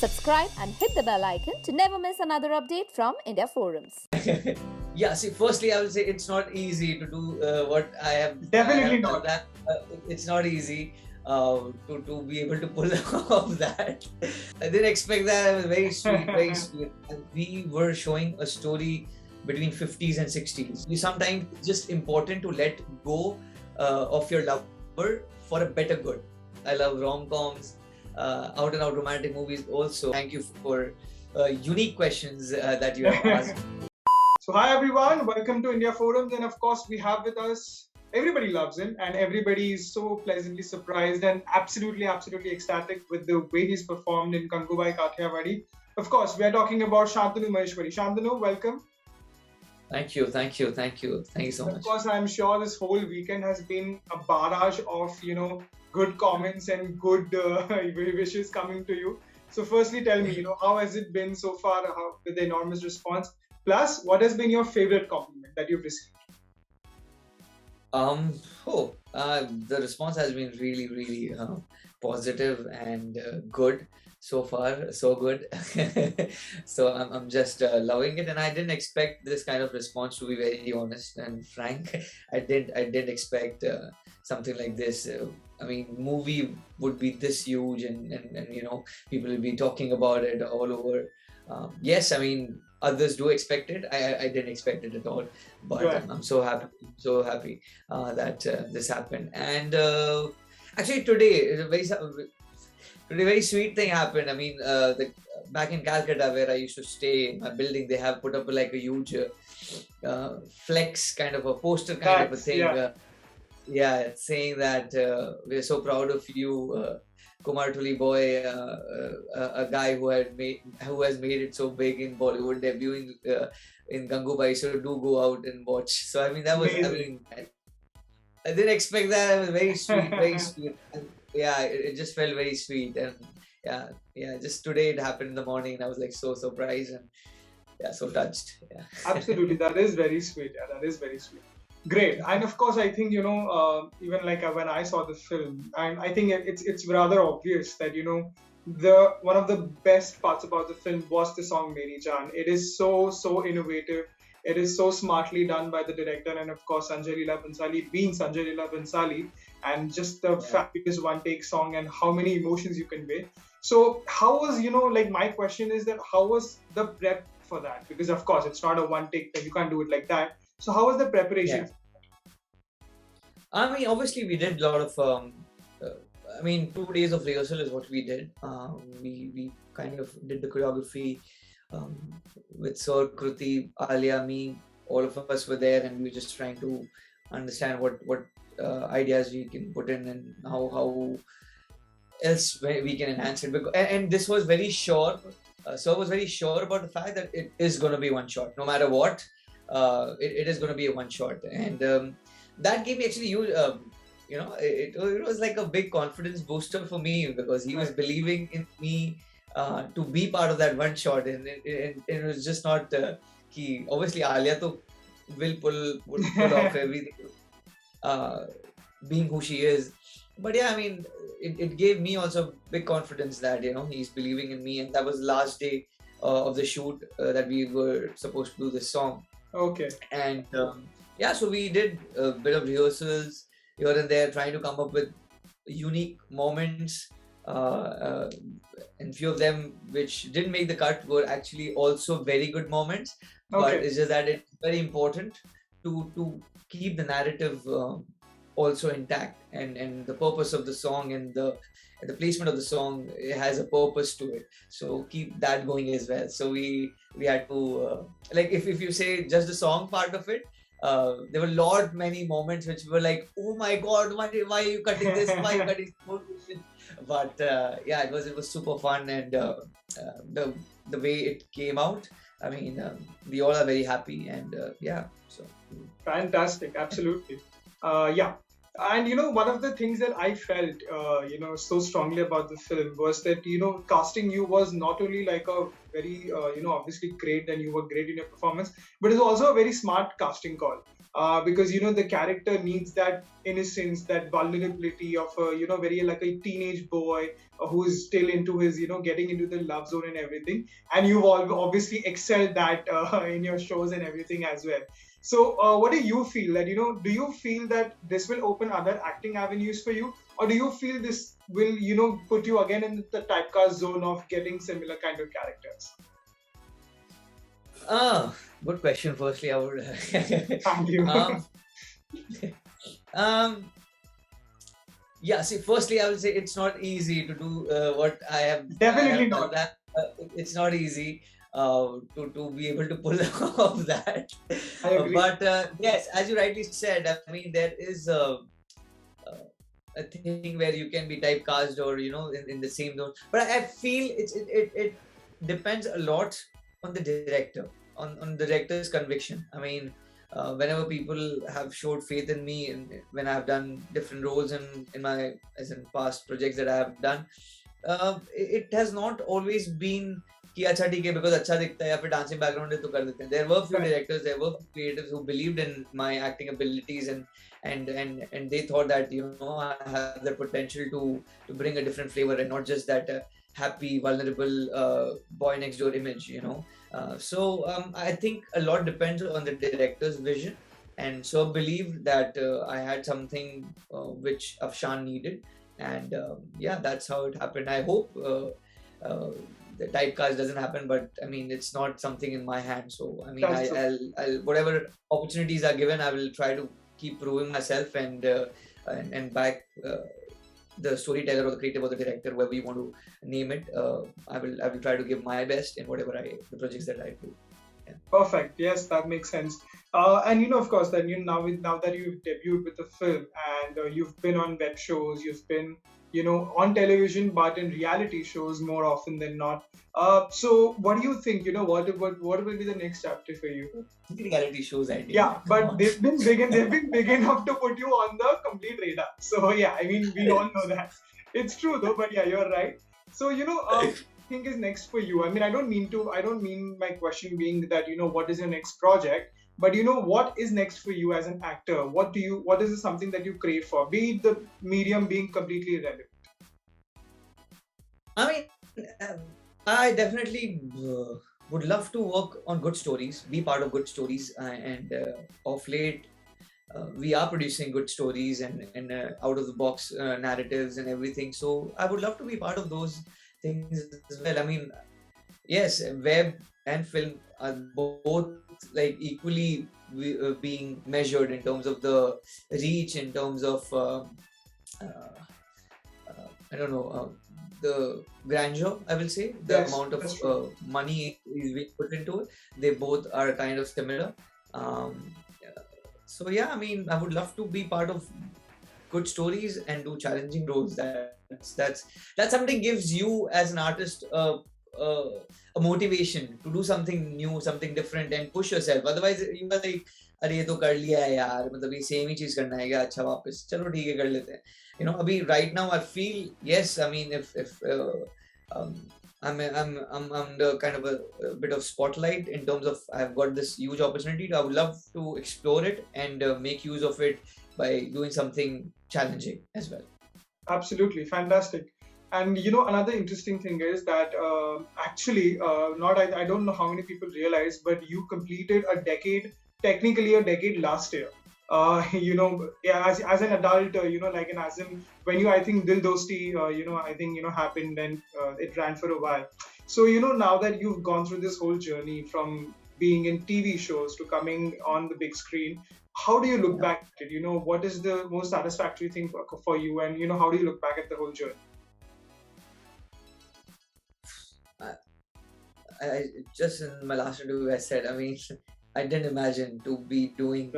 Subscribe and hit the bell icon to never miss another update from India Forums. Yeah, see, firstly, I would say it's not easy to do what I have. Definitely I have not. done. It's not easy to be able to pull off that. I didn't expect that. It was very sweet, very sweet. And we were showing a story between 50s and 60s. Sometimes it's just important to let go of your lover for a better good. I love rom-coms, out and out romantic movies also. Thank you for unique questions that you have asked. So hi everyone, welcome to India Forums, and of course we have with us, everybody loves him and everybody is so pleasantly surprised and absolutely ecstatic with the way he's performed in Gangubai Kathiawadi. Of course, we are talking about Shantanu Maheshwari. Shantanu, welcome. Thank you so much. Of course, I'm sure this whole weekend has been a barrage of, good comments and good wishes coming to you. So firstly, tell me, how has it been so far with the enormous response? Plus, what has been your favorite compliment that you've received? The response has been really positive and good so far, so good. So I'm just loving it, and I didn't expect this kind of response, to be very honest and frank. I didn't expect something like this. I mean, movie would be this huge, and people will be talking about it all over. Yes, I mean, others do expect it. I didn't expect it at all, but Right. I'm so happy that this happened. And actually, today very sweet thing happened. I mean, back in Calcutta, where I used to stay in my building, they have put up like a huge flex kind of a poster kind of a thing. Saying that we're so proud of you, Kumar Tuli boy, a guy who has made it so big in Bollywood, debuting in Gangubai. So do go out and watch. So I mean, that was Amazing. I didn't expect that. It was very sweet, very sweet. And, it just felt very sweet, and just today it happened in the morning, and I was like so surprised and so touched. Yeah. Absolutely, that is very sweet. Yeah, that is very sweet. Great, and of course, I think even like when I saw the film, and I think it's rather obvious that the one of the best parts about the film was the song "Meri Jaan." It is so innovative. It is so smartly done by the director, and of course Sanjay Leela Bhansali being Sanjay Leela Bhansali, and just the fact it is one take song and how many emotions you convey. So how was my question is that how was the prep for that? Because of course it's not a one take thing, you can't do it like that. So how was the preparation? I mean, obviously we did a lot of 2 days of rehearsal is what we did. We kind of did the choreography with Sir, Kruti, Alia, me, all of us were there, and we were just trying to understand what ideas we can put in and how else we can enhance it. And this was very sure. Sir was very sure about the fact that it is going to be one shot, no matter what. It is going to be a one shot, and that gave me actually it was like a big confidence booster for me, because he was believing in me to be part of that one shot, and it was just not key. Obviously, Alia will pull off everything, being who she is. But yeah, I mean, it gave me also big confidence that he's believing in me, and that was the last day of the shoot that we were supposed to do this song. Okay. And so we did a bit of rehearsals here and there, trying to come up with unique moments, and few of them which didn't make the cut were actually also very good moments. But it's just that it's very important to keep the narrative also intact, and the purpose of the song and the placement of the song, it has a purpose to it, so keep that going as well. So we had to if you say just the song part of it, there were many moments which were like, oh my god, why are you cutting this, why are you cutting this? But it was super fun, and the way it came out, I mean, we all are very happy, and so Fantastic, absolutely. And one of the things that I felt, so strongly about the film was that, casting you was not only like a very, obviously great, and you were great in your performance, but it's also a very smart casting call. Because the character needs that innocence, that vulnerability of a very like a teenage boy, who's still into his, getting into the love zone and everything. And you've obviously excelled that in your shows and everything as well. So, what do you feel that, do you feel that this will open other acting avenues for you? Or do you feel this will, put you again in the typecast zone of getting similar kind of characters? Good question. Firstly, I would. Thank you. Yeah. See, firstly, I will say it's not easy to do what I have. Definitely done not. That, it's not easy to be able to pull off that. I agree. But yes, as you rightly said, I mean there is a thing where you can be typecast or in the same zone. But I feel it depends a lot on the director, on the director's conviction. I mean, whenever people have showed faith in me and when I have done different roles in my as in past projects that I have done, it has not always been कि अच्छा ठीक है because अच्छा दिखता है या फिर dancing background है तो कर देते हैं. There were few directors, there were creatives who believed in my acting abilities and they thought that I have the potential to bring a different flavor and not just that happy vulnerable boy next door image. So I think a lot depends on the director's vision, and so I believe that I had something which Afshaan needed, and yeah, that's how it happened. I hope the typecast doesn't happen, but I mean it's not something in my hands. So I mean I'll whatever opportunities are given, I will try to keep proving myself and back the storyteller or the creative or the director, whoever you want to name it. I will try to give my best in whatever the projects that I do. Yeah. Perfect. Yes, that makes sense. And of course, then now that you've debuted with the film and you've been on web shows, you've been on television, but in reality shows more often than not. So what do you think? What will be the next chapter for you? Reality shows, I think. Yeah, but they've been big enough to put you on the complete radar. So yeah, I mean we all know that. It's true though, but yeah, you're right. So think is next for you? I mean, I don't mean my question being that what is your next project, but what is next for you as an actor? What is something that you crave for? Be it the medium being completely irrelevant. I mean, I definitely would love to work on good stories, be part of good stories, and of late we are producing good stories and out of the box narratives and everything. So I would love to be part of those things as well. I mean, yes, web and film are both like equally being measured in terms of the reach, in terms of I don't know, the grandeur, I will say, the Yes, amount that's of money is being put into it. They both are kind of similar. Um, so yeah, I mean, I would love to be part of good stories and do challenging roles. That's something gives you as an artist a motivation to do something new, something different, and push yourself. Otherwise, you are like, अरे ये तो कर लिया है यार, मतलब ये same ही चीज करना है क्या, अच्छा वापस चलो ठीक है कर लेते हैं. अभी right now I feel, yes, I mean if I'm under kind of a bit of spotlight in terms of I've got this huge opportunity. I would love to explore it and make use of it by doing something challenging as well. Absolutely fantastic. And another interesting thing is that actually, I don't know how many people realize, but you completed technically a decade last year. Yeah, as an adult, like an as in when I think Dil Dosti, I think happened and it ran for a while. So now that you've gone through this whole journey from being in TV shows to coming on the big screen, how do you look back at it? What is the most satisfactory thing for you, and how do you look back at the whole journey? I just in my last interview I said, I mean, I didn't imagine to be doing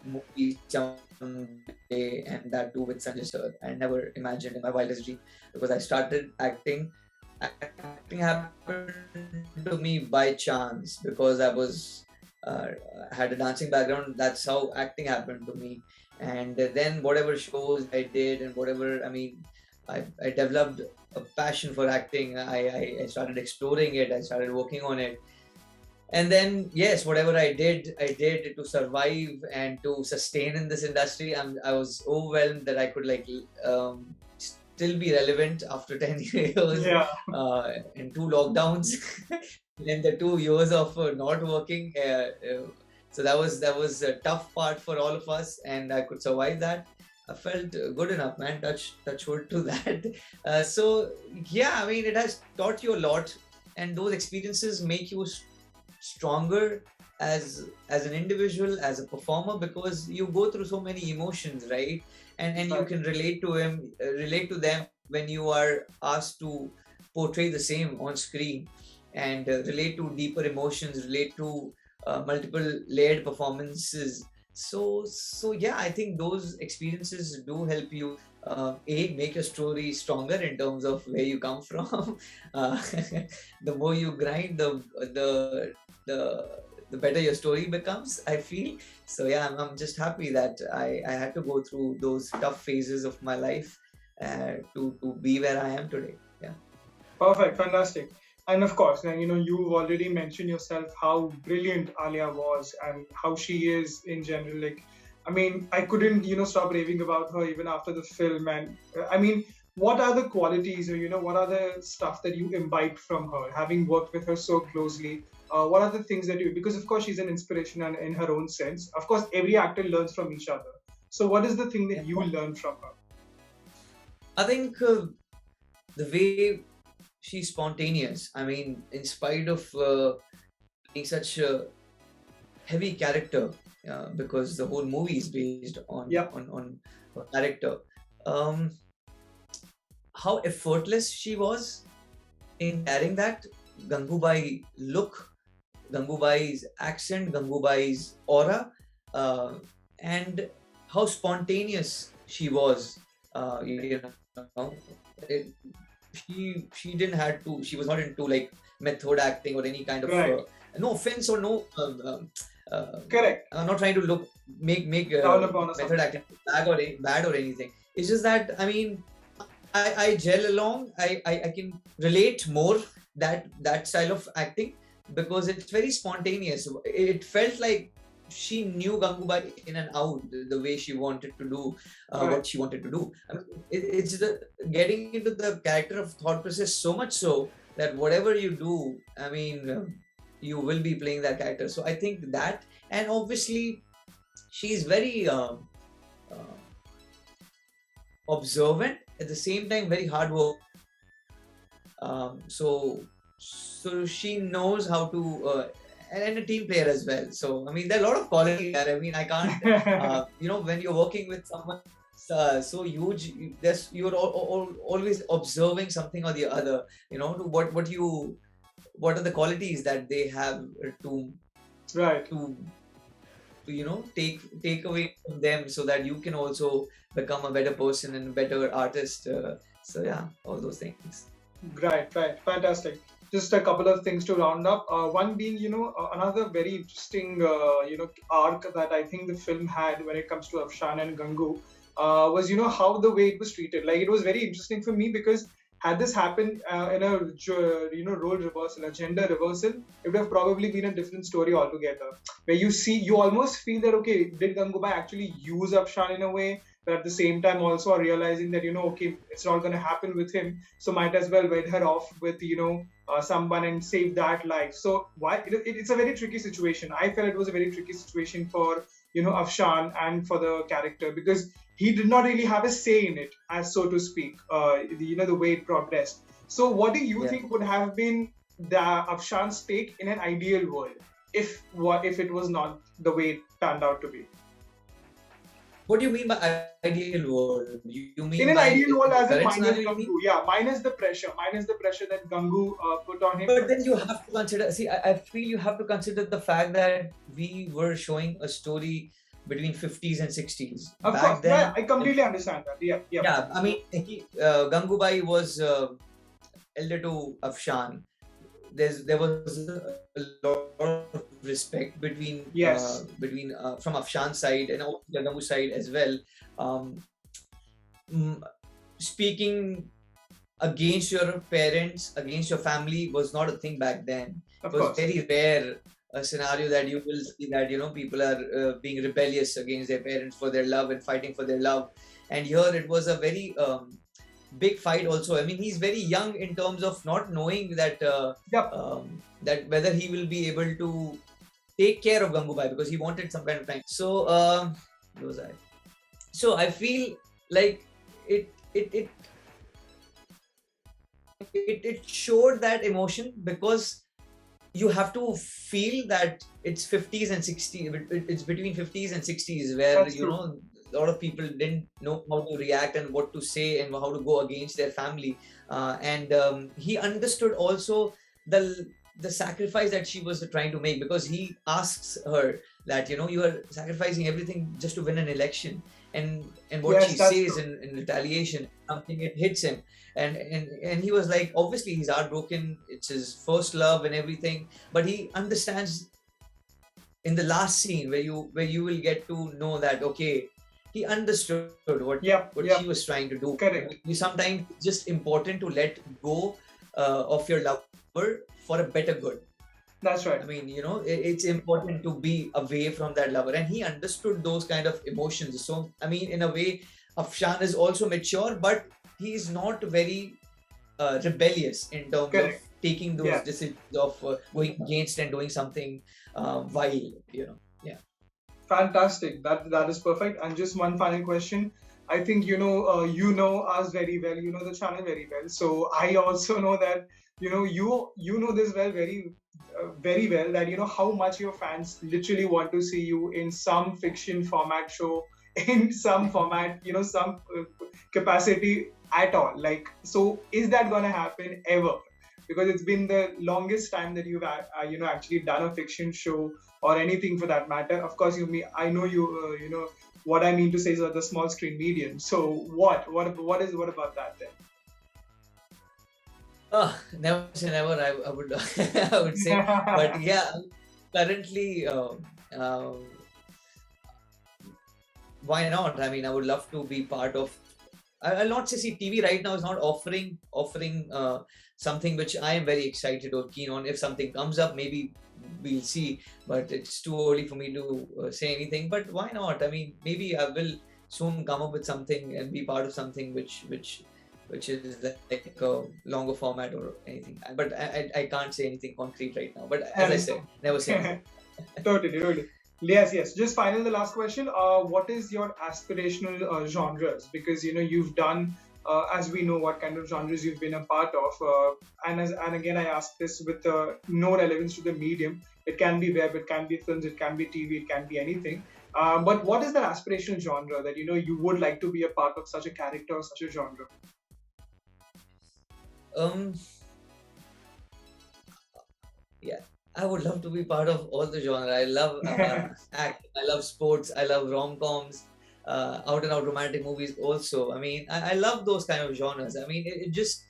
movies someday, and that too with Sanjay sir. I never imagined in my wildest dream, because I started acting. Acting happened to me by chance because I was had a dancing background. That's how acting happened to me, and then whatever shows I did and whatever, I mean, I developed a passion for acting. I started exploring it. I started working on it. And then, yes, whatever I did to survive and to sustain in this industry. I was overwhelmed that I could still be relevant after 10 years Yeah. and 2 lockdowns, and the 2 years of not working. So that was a tough part for all of us, and I could survive that. I felt good enough, man. Touch wood to that. So yeah, I mean, it has taught you a lot, and those experiences make you stronger as an individual, as a performer, because you go through so many emotions, right? And you can relate to them when you are asked to portray the same on screen, and relate to deeper emotions, relate to multiple layered performances. So yeah, I think those experiences do help you make your story stronger in terms of where you come from. uh, the more you grind, the the better your story becomes, I feel. So yeah, I'm just happy that I had to go through those tough phases of my life to be where I am today. Yeah. Perfect, fantastic. And of course, you've already mentioned yourself how brilliant Alia was and how she is in general. Like, I mean, I couldn't, stop raving about her even after the film. And I mean, what are the qualities or, what are the stuff that you imbibe from her, having worked with her so closely? What are the things that because of course, she's an inspiration and in her own sense. Of course, every actor learns from each other. So, what is the thing that you learned from her? I think the way she's spontaneous. I mean, in spite of being such a heavy character, because the whole movie is based on Yeah. on her character. Um, how effortless she was in carrying that Gangubai look, Gangubai's accent, Gangubai's aura, and how spontaneous she was. You know, it, she didn't had to. She was not into like method acting or any kind of. Right. No offense or no. Correct. I'm not trying to make Down upon us. method acting bad or anything. It's just that, I mean, I gel along. I can relate more that style of acting because it's very spontaneous. It felt like she knew Gangubai in and out, the way she wanted to do Right. what she wanted to do. I mean, it's the getting into the character of thought process so much so that whatever you do, I mean, you will be playing that character. So I think that, and obviously, she's very observant, at the same time very hard work. So she knows how to and a team player as well. So I mean, there are a lot of qualities there. I mean, I can't when you're working with someone so huge, you're always observing something or the other. What are the qualities that they have to Right. to take away from them, so that you can also become a better person and a better artist. So yeah, all those things. Right, fantastic. Just a couple of things to round up. One being, another very interesting, arc that I think the film had when it comes to Afshaan and Gangu was, how the way it was treated. Like, it was very interesting for me because had this happened in a, role reversal, a gender reversal, it would have probably been a different story altogether. Where you almost feel that, okay, did Gangubai actually use Afshaan in a way? But at the same time also are realizing that, okay, it's not going to happen with him, so might as well wed her off with, someone and save that life. So why it's a very tricky situation. I felt it was a very tricky situation for, Afshaan and for the character, because he did not really have a say in it, as so to speak, the way it progressed. So what do you think would have been the Afshaan's take in an ideal world, if it was not the way it turned out to be? What do you mean by ideal world? You mean in an by ideal world, as in current minus scenario, you mean? Gangu, minus the pressure that Gangu put on him. But then you have to consider. See, I feel you have to consider the fact that we were showing a story between 50s and 60s. Of Back course, then, I completely understand that. Yeah. yeah. I mean, Gangubai was elder to Afshaan. There was a lot of respect between Yes. From Afshan's side and also the Gangu side as well. Speaking against your parents, against your family was not a thing back then. Of It was course. very rare a scenario that you will see that people are being rebellious against their parents for their love and fighting for their love. And here it was a very big fight also. I mean, he's very young in terms of not knowing that that whether he will be able to take care of Gangubai, because he wanted some kind of time. So where was I? So I feel like it showed that emotion, because you have to feel that it's 50s and 60s. It's between 50s and 60s where That's you true. know a lot of people didn't know how to react and what to say and how to go against their family. And he understood also the sacrifice that she was trying to make, because he asks her that, you know, you are sacrificing everything just to win an election, and what Yes, she that's says true. in retaliation, something, it hits him. And he was like, obviously he's heartbroken, it's his first love and everything, but he understands in the last scene where you will get to know that, okay, he understood Yep, what she yep, was trying to do. correct. Sometimes it's just important to let go of your lover for a better good. That's right. I mean, you know, it's important to be away from that lover, and he understood those kind of emotions. So, I mean, in a way, Afshaan is also mature, but he is not very rebellious in terms of Correct. taking those Yeah. decisions of going against and doing something vile, you know. Yeah. Fantastic. That is perfect. And just one final question. I think you know us very well. You know the channel very well. So I also know that you know this very well, that how much your fans literally want to see you in some fiction format show, in some format, some capacity at all. Like, so is that gonna happen ever? Because it's been the longest time that you've actually done a fiction show or anything for that matter. Of course, I know you know what I mean to say is the small screen medium. So what about that then? Never say never. I would I would say, but yeah, currently, why not? I mean, I would love to be part of. I'll not say, see, TV right now is not offering something which I am very excited or keen on. If something comes up, maybe we'll see. But it's too early for me to say anything. But why not? I mean, maybe I will soon come up with something and be part of something which is like a longer format or anything. But I can't say anything concrete right now. But as I said, never say never. Totally. Yes. Just finally, the last question. What is your aspirational genres? Because you've done, as we know, what kind of genres you've been a part of. And again, I ask this with no relevance to the medium. It can be web, it can be films, it can be TV, it can be anything. But what is that aspirational genre that you would like to be a part of such a character or such a genre? Um, yeah, I would love to be part of all the genre. I love act, I love sports, I love rom-coms, out and out romantic movies also. I mean, I love those kind of genres. I mean, it just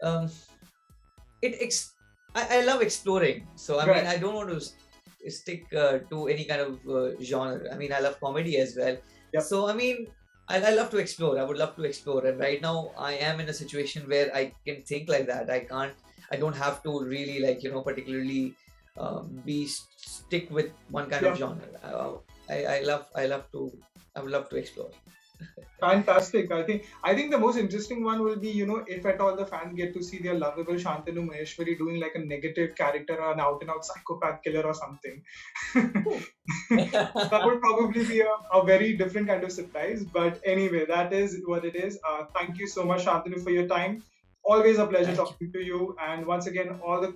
um, I love exploring. So I mean, Right. I don't want to stick to any kind of genre. I mean, I love comedy as well. Yep. So I mean, I love to explore. I would love to explore, and right now I am in a situation where I can think like that. I don't have to really, like, particularly be stick with one kind of Yeah. genre. I would love to explore. Fantastic. I think the most interesting one will be, if at all the fans get to see their lovable Shantanu Maheshwari doing like a negative character or an out and out psychopath killer or something. That would probably be a very different kind of surprise. But anyway, that is what it is. Thank you so much, Shantanu, for your time. Always a pleasure Thank you. talking to you. And once again, all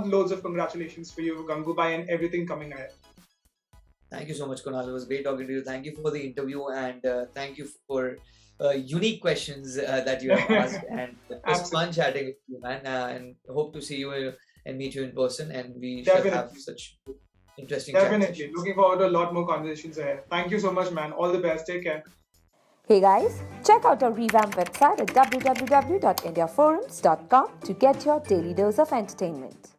loads of congratulations for you, Gangubai, and everything coming ahead. Thank you so much, Kunal. It was great talking to you. Thank you for the interview, and thank you for unique questions that you have asked. And it was fun Absolutely. chatting with you, man. And hope to see you and meet you in person. And we shall have Definitely. such interesting chat Definitely. sessions. Looking forward to a lot more conversations ahead. Thank you so much, man. All the best. Take care. Hey guys, check out our revamped website at www.indiaforums.com to get your daily dose of entertainment.